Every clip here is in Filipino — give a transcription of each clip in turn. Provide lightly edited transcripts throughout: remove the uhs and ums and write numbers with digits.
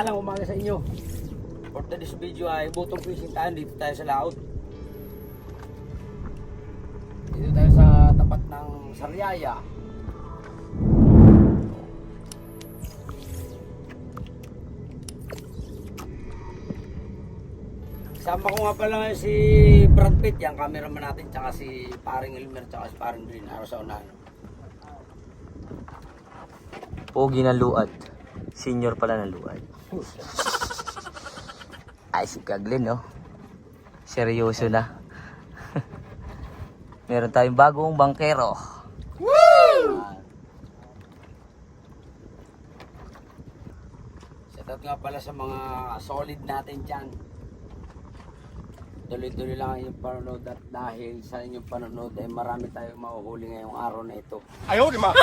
mapagpalang umaga sa inyo. For today's video ay bottom fishing tayo. Dito tayo sa laot. Dito tayo sa tapat ng Sariaya. Sama ko nga pala ngayon si Brad Pitt, yung cameraman natin, tsaka si paring Elmer, tsaka si paring Green, araw sa unahan. Pogi ng luad. Senior pala ng luad. Ay, si Kaglin, no? Seryoso na. Meron tayong bagong bangkero. Woo! Shoutout nga pala sa mga solid natin dyan. Tuloy-tuloy lang inyong panonood at dahil sa inyong panonood ay marami tayong mahuhuli ngayong araw na ito. Ayaw, di ma!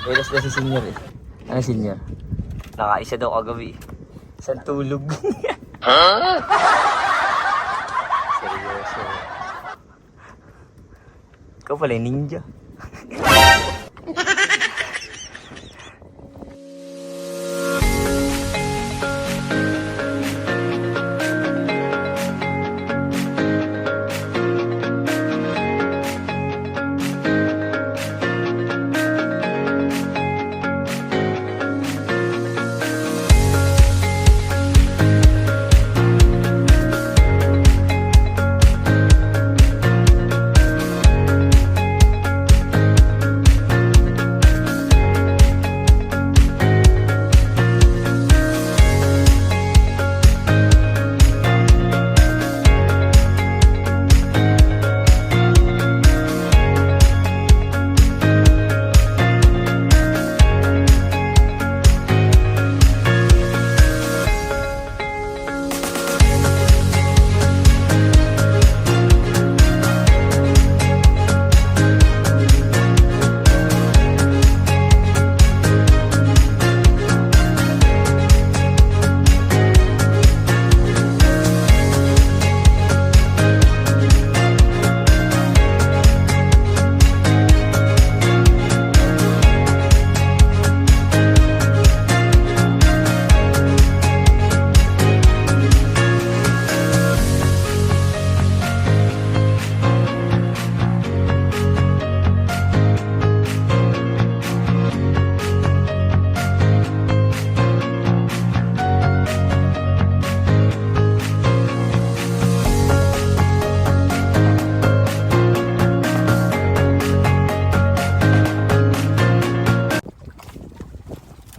Welas na si senior eh. Ano senior? Nakaisa daw kagabi. Isang tulog. Seryoso. Ikaw pala yung ninja.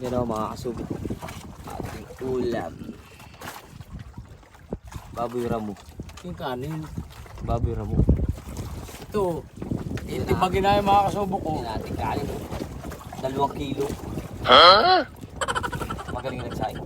Yan o mga kasubok. Ating ulam. Baboy ramo. Yung kanin. Baboy ramo. Ito, itibagin na yung mga kasubok ko. Hindi natin kanin. 2 kilo. Magaling nagsaing.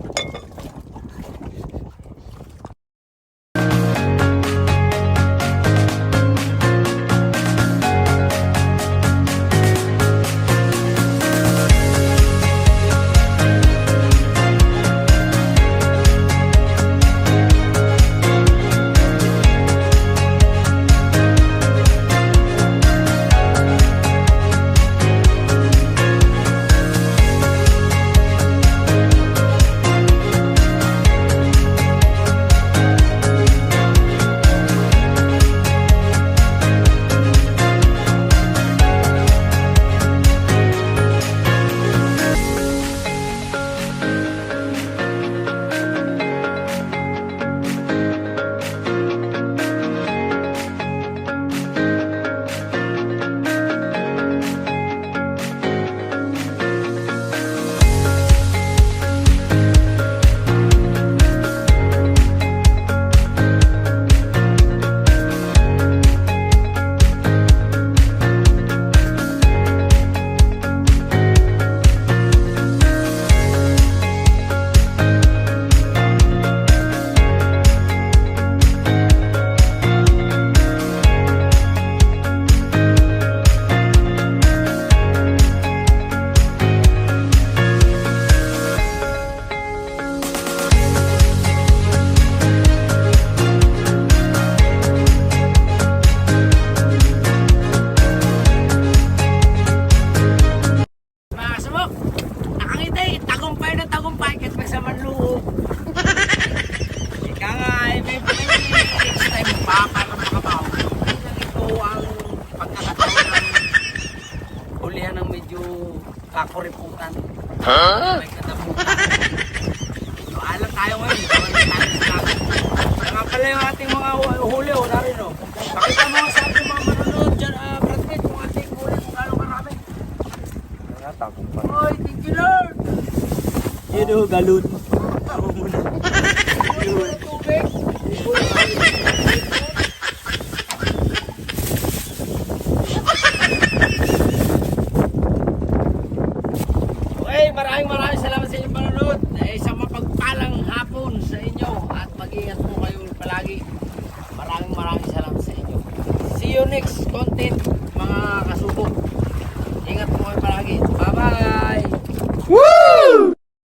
kakuriputan. May kataputan. So, alam tayo ngayon. Saka pala yung ating mga huli, na rin, no? Pakita mo sa ating mga manonood dyan, Brad Pitt, kung ating huli, kung gano'ng karami. Oy, thank you, Lord! Yun o, galon. Tama muna. Tubig! Okay, maraming salamat sa inyong panonood. Isang mapagpalang hapon sa inyo at mag-ingat po kayo palagi. Maraming salamat sa inyo. See you next